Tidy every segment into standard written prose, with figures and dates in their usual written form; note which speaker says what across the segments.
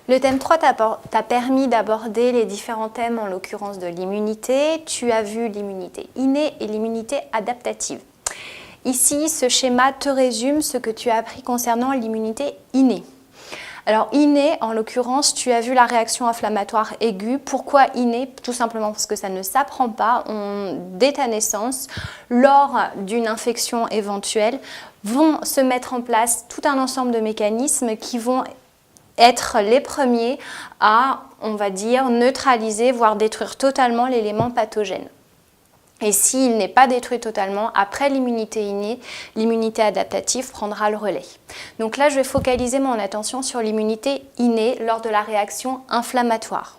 Speaker 1: Le thème 3 t'a permis d'aborder les différents thèmes, en l'occurrence de l'immunité. Tu as vu l'immunité innée et l'immunité adaptative. Ici, ce schéma te résume ce que tu as appris concernant l'immunité innée. Alors innée, en l'occurrence, tu as vu la réaction inflammatoire aiguë. Pourquoi innée? Tout simplement parce que ça ne s'apprend pas. Dès ta naissance, lors d'une infection éventuelle, vont se mettre en place tout un ensemble de mécanismes qui vont être les premiers à, on va dire, neutraliser, voire détruire totalement l'élément pathogène. Et s'il n'est pas détruit totalement, après l'immunité innée, l'immunité adaptative prendra le relais. Donc là, je vais focaliser mon attention sur l'immunité innée lors de la réaction inflammatoire.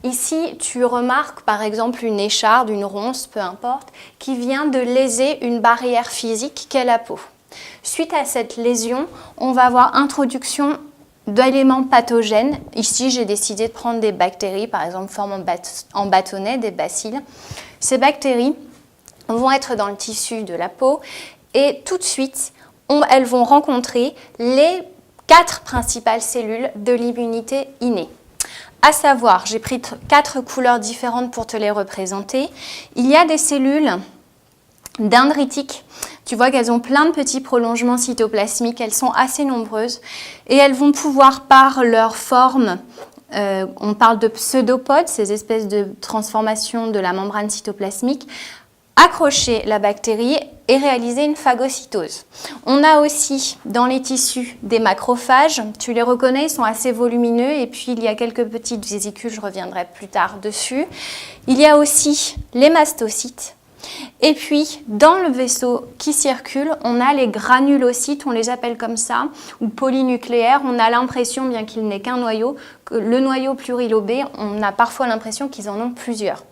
Speaker 1: Ici, tu remarques par exemple une écharde, une ronce, peu importe, qui vient de léser une barrière physique qu'est la peau. Suite à cette lésion, on va avoir introduction d'éléments pathogènes. Ici, j'ai décidé de prendre des bactéries, par exemple forme en bâtonnet, des bacilles. Ces bactéries vont être dans le tissu de la peau et tout de suite, elles vont rencontrer les 4 principales cellules de l'immunité innée. À savoir, j'ai pris 4 couleurs différentes pour te les représenter. Il y a des cellules dendritiques. Tu vois qu'elles ont plein de petits prolongements cytoplasmiques, elles sont assez nombreuses et elles vont pouvoir, par leur forme, on parle de pseudopodes, ces espèces de transformations de la membrane cytoplasmique, accrocher la bactérie et réaliser une phagocytose. On a aussi dans les tissus des macrophages, tu les reconnais, ils sont assez volumineux et puis il y a quelques petites vésicules, je reviendrai plus tard dessus. Il y a aussi les mastocytes. Et puis, dans le vaisseau qui circule, on a les granulocytes, on les appelle comme ça, ou polynucléaires. On a l'impression, bien qu'il n'ait qu'un noyau, que le noyau plurilobé, on a parfois l'impression qu'ils en ont plusieurs.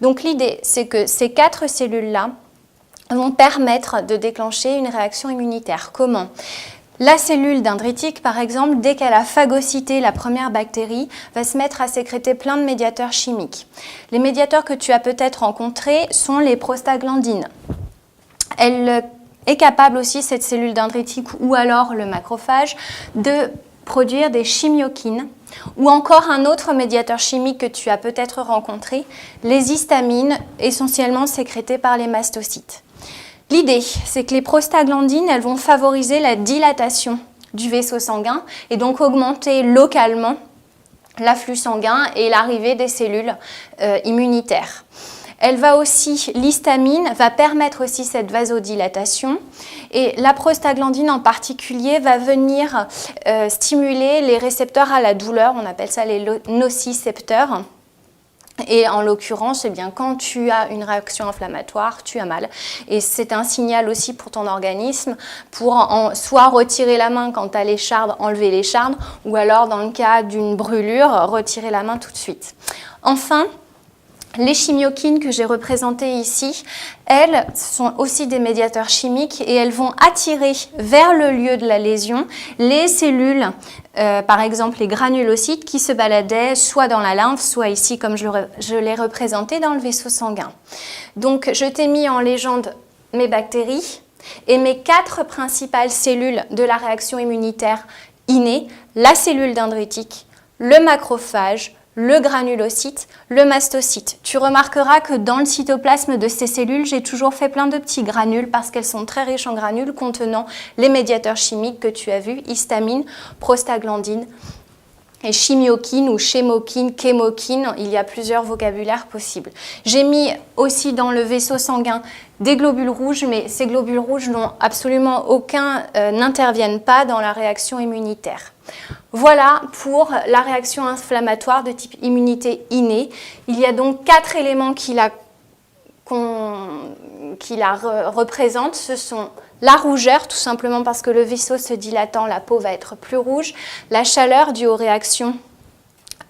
Speaker 1: Donc l'idée, c'est que ces 4 cellules-là vont permettre de déclencher une réaction immunitaire. Comment ? La cellule dendritique, par exemple, dès qu'elle a phagocyté la première bactérie, va se mettre à sécréter plein de médiateurs chimiques. Les médiateurs que tu as peut-être rencontrés sont les prostaglandines. Elle est capable aussi, cette cellule dendritique ou alors le macrophage, de produire des chimiokines ou encore un autre médiateur chimique que tu as peut-être rencontré, les histamines, essentiellement sécrétées par les mastocytes. L'idée, c'est que les prostaglandines, elles vont favoriser la dilatation du vaisseau sanguin et donc augmenter localement l'afflux sanguin et l'arrivée des cellules immunitaires. L'histamine va permettre aussi cette vasodilatation et la prostaglandine en particulier va venir stimuler les récepteurs à la douleur, on appelle ça les nocicepteurs. Et en l'occurrence, eh bien, quand tu as une réaction inflammatoire, tu as mal. Et c'est un signal aussi pour ton organisme pour soit retirer la main quand tu as l'écharde, enlever l'écharde, ou alors dans le cas d'une brûlure, retirer la main tout de suite. Enfin, les chimiokines que j'ai représentées ici, elles sont aussi des médiateurs chimiques et elles vont attirer vers le lieu de la lésion les cellules, par exemple les granulocytes qui se baladaient soit dans la lymphe, soit ici comme je l'ai représenté dans le vaisseau sanguin. Donc je t'ai mis en légende mes bactéries et mes 4 principales cellules de la réaction immunitaire innée, la cellule dendritique, le macrophage, le granulocyte, le mastocyte. Tu remarqueras que dans le cytoplasme de ces cellules, j'ai toujours fait plein de petits granules parce qu'elles sont très riches en granules contenant les médiateurs chimiques que tu as vus, histamine, prostaglandine et chimiokine ou chémokine, chémokine, il y a plusieurs vocabulaires possibles. J'ai mis aussi dans le vaisseau sanguin des globules rouges, mais ces globules rouges n'ont absolument n'interviennent pas dans la réaction immunitaire. Voilà pour la réaction inflammatoire de type immunité innée. Il y a donc 4 éléments qui la représentent. Ce sont la rougeur, tout simplement parce que le vaisseau se dilatant, la peau va être plus rouge. La chaleur due aux réactions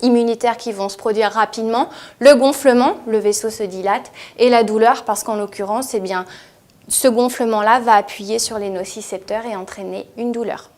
Speaker 1: immunitaires qui vont se produire rapidement. Le gonflement, le vaisseau se dilate. Et la douleur, parce qu'en l'occurrence, eh bien, ce gonflement-là va appuyer sur les nocicepteurs et entraîner une douleur.